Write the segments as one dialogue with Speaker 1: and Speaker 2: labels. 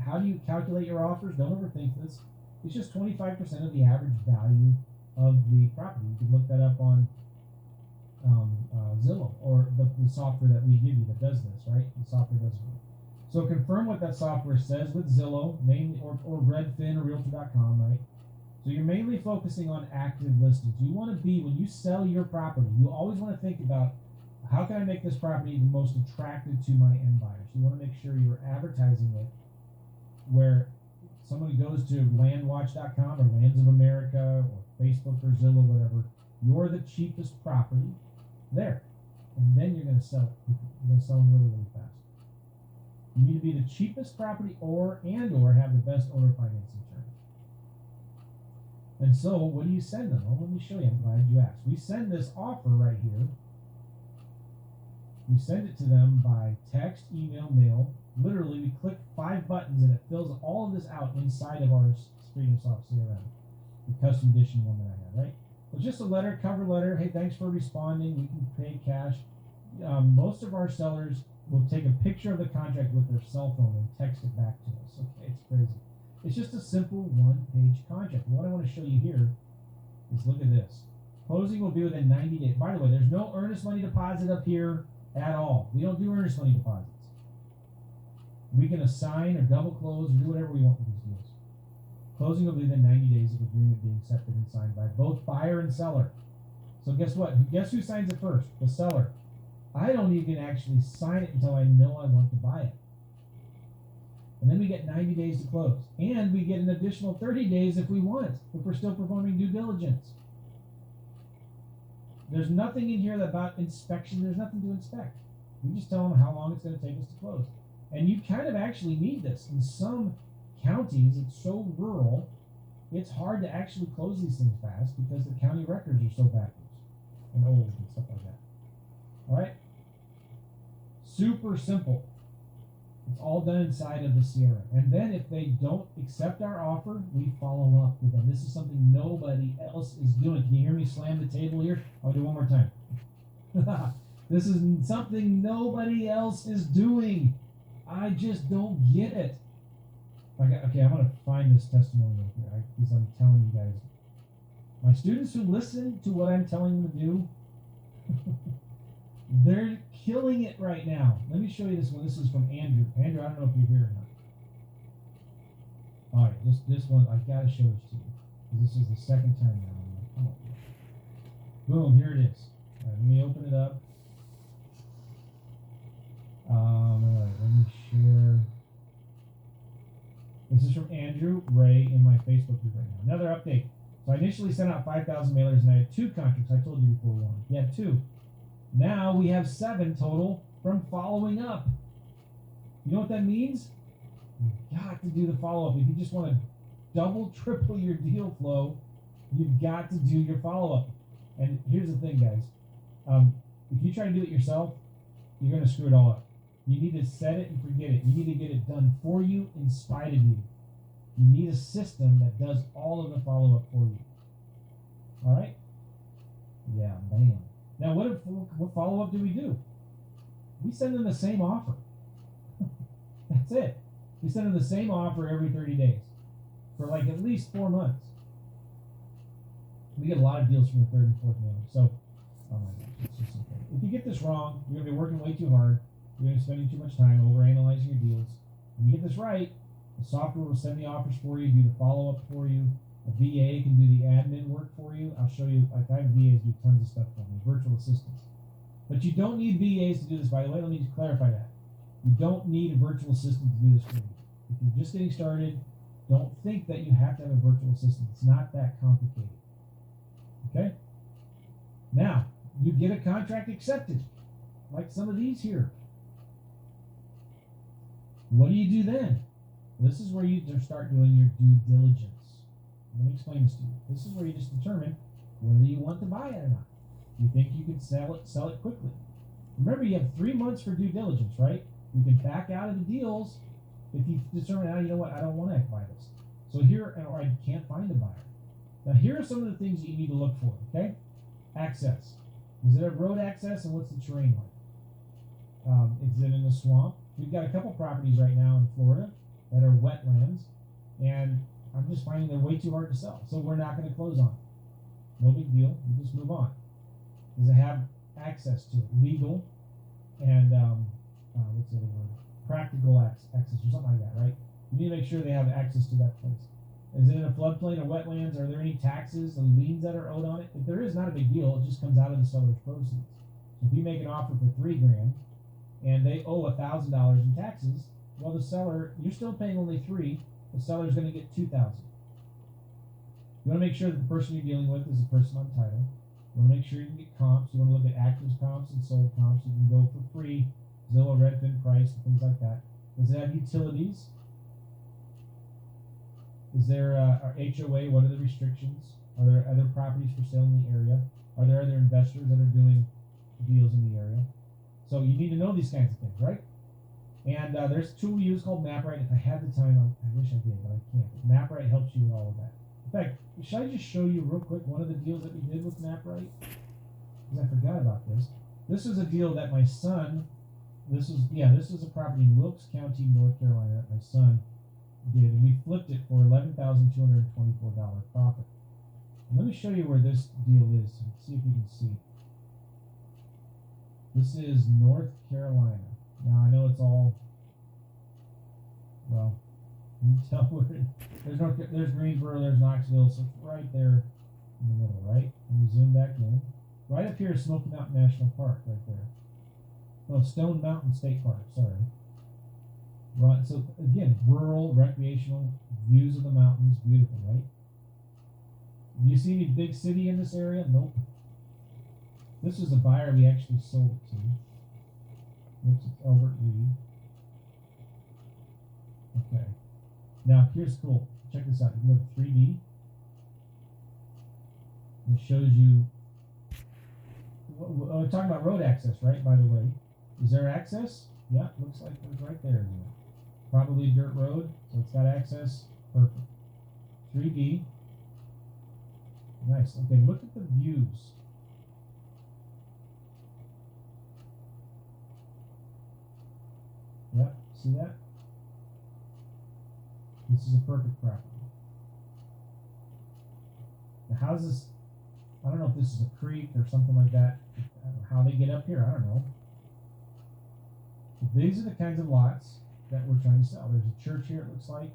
Speaker 1: how do you calculate your offers? Don't overthink this. It's just 25% of the average value of the property. You can look that up on Zillow, or the software that we give you that does this, right? The software does it. So confirm what that software says with Zillow, mainly, or Redfin or Realtor.com, right? So you're mainly focusing on active listings. You want to be, when you sell your property, you always want to think about, how can I make this property the most attractive to my end buyers? You want to make sure you're advertising it where somebody goes to landwatch.com or Lands of America or Facebook or Zillow, whatever, you're the cheapest property there. And then you're going to sell it. You're going to sell them really, really fast. You need to be the cheapest property or have the best owner financing terms. And so, what do you send them? Well, let me show you. I'm glad you asked. We send this offer right here. We send it to them by text, email, mail. Literally, we click 5 buttons and it fills all of this out inside of our FreedomSoft CRM, the custom edition one that I have, right? It's just a letter, cover letter. Hey, thanks for responding. We can pay cash. Most of our sellers will take a picture of the contract with their cell phone and text it back to us. Okay, it's crazy. It's just a simple 1-page contract. What I want to show you here is, look at this. Closing will be within 90 days. By the way, there's no earnest money deposit up here at all. We don't do earnest money deposits. We can assign or double close or do whatever we want with these deals. Closing will be within 90 days of agreement being accepted and signed by both buyer and seller. So guess what? Guess who signs it first? The seller. I don't even actually sign it until I know I want to buy it. And then we get 90 days to close. And we get an additional 30 days if we want, if we're still performing due diligence. There's nothing in here about inspection. There's nothing to inspect. We just tell them how long it's going to take us to close. And you kind of actually need this. In some counties, it's so rural, it's hard to actually close these things fast because the county records are so backwards and old and stuff like that. All right? Super simple. It's all done inside of the CRM. And then if they don't accept our offer, we follow up with them. This is something nobody else is doing. Can you hear me slam the table here? I'll do one more time. This is something nobody else is doing. I just don't get it. Okay, I'm going to find this testimonial here because I'm telling you guys. My students who listen to what I'm telling them to do, they're killing it right now. Let me show you this one. This is from Andrew. Andrew, I don't know if you're here or not. All right, this one, I got to show this to you. This is the second time now. Come on. Boom, here it is. All right, let me open it up. All right, let me share. This is from Andrew Ray in my Facebook group right now. Another update. So I initially sent out 5,000 mailers and I had 2 contracts. I told you before one. He had 2. Now we have 7 total from following up. You know what that means? You've got to do the follow-up. If you just want to double, triple your deal flow, you've got to do your follow-up. And here's the thing, guys. If you try to do it yourself, you're going to screw it all up. You need to set it and forget it. You need to get it done for you in spite of you. You need a system that does all of the follow-up for you. All right? Yeah, bam. Now, what follow-up do we do? We send them the same offer. That's it. We send them the same offer every 30 days for like at least 4 months. We get a lot of deals from the 3rd and 4th mailing. So, oh my gosh, it's just okay. If you get this wrong, you're going to be working way too hard. You're going to be spending too much time overanalyzing your deals. When you get this right, the software will send the offers for you, do the follow-up for you. A VA can do the admin work for you. I'll show you. Like, I have VAs do tons of stuff for me, virtual assistants. But you don't need VAs to do this, by the way. Let me just clarify that. You don't need a virtual assistant to do this for you. If you're just getting started, don't think that you have to have a virtual assistant. It's not that complicated. Okay? Now, you get a contract accepted, like some of these here. What do you do then? Well, this is where you start doing your due diligence. Let me explain this to you. This is where you just determine whether you want to buy it or not. You think you can sell it quickly. Remember, you have 3 months for due diligence, right? You can back out of the deals if you determine, you know what, I don't want to buy this. So here, or I can't find a buyer. Now, here are some of the things that you need to look for, okay? Access. Is it a road access, and what's the terrain like? Is it in a swamp? We've got a couple properties right now in Florida that are wetlands, and I'm just finding they're way too hard to sell. So we're not going to close on them. No big deal. We just move on because they have access to it, legal and what's the other word? Practical access or something like that, right? You need to make sure they have access to that place. Is it in a floodplain or wetlands? Are there any taxes and liens that are owed on it? If there is, not a big deal. It just comes out of the seller's proceeds. So if you make an offer for $3,000 and they owe $1,000 in taxes, well, the seller, you're still paying only $3,000. The seller's going to get $2,000. You want to make sure that the person you're dealing with is a person on title. You want to make sure you can get comps. You want to look at active comps and sold comps. You can go for free, Zillow, Redfin, Price, and things like that. Does it have utilities? Is there HOA? What are the restrictions? Are there other properties for sale in the area? Are there other investors that are doing deals in the area? So you need to know these kinds of things, right? And there's a tool we use called MapRight. If I had the time, I wish I did, but I can't. But MapRight helps you with all of that. In fact, should I just show you real quick one of the deals that we did with MapRight? Because I forgot about this. This was a deal that my son, this was a property in Wilkes County, North Carolina that my son did, and we flipped it for $11,224 profit. And let me show you where this deal is. Let's see if you can see. This is North Carolina. Now I know it's all, well, you can tell where there's Greensboro, there's Knoxville, so it's right there in the middle, right? And we zoom back in. Right up here is Smoky Mountain National Park, right there. No, Stone Mountain State Park, sorry. Right, so again, rural, recreational, views of the mountains, beautiful, right? Do you see any big city in this area? Nope. This is a buyer we actually sold it to. Looks like Albert Reed. Okay. Now here's cool. Check this out. You can look at 3D. It shows you. We're talking about road access, right? By the way, is there access? Yeah, looks like there's right there. Probably dirt road, so it's got access. Perfect. 3D. Nice. Okay, look at the views. Yep, see that? This is a perfect property. The houses, I don't know if this is a creek or something like that. How they get up here, I don't know. But these are the kinds of lots that we're trying to sell. There's a church here, it looks like.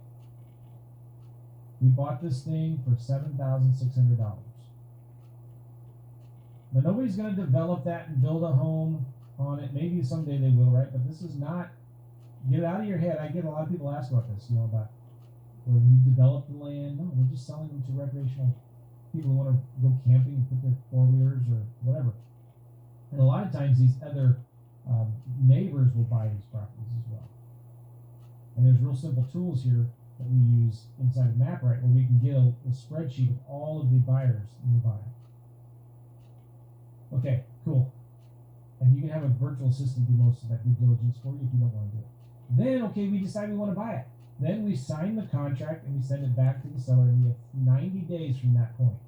Speaker 1: We bought this thing for $7,600. Now, nobody's going to develop that and build a home on it. Maybe someday they will, right? But this is not, get it out of your head. I get a lot of people ask about this, about where you develop the land. No, we're just selling them to recreational people who want to go camping and put their four-wheelers or whatever. And a lot of times these other neighbors will buy these properties as well. And there's real simple tools here that we use inside of MapRight where we can get a spreadsheet of all of the buyers nearby. Okay, cool. And you can have a virtual assistant do most of that due diligence for you if you don't want to do it. Then, okay, we decide we want to buy it. Then we sign the contract and we send it back to the seller, and we have 90 days from that point.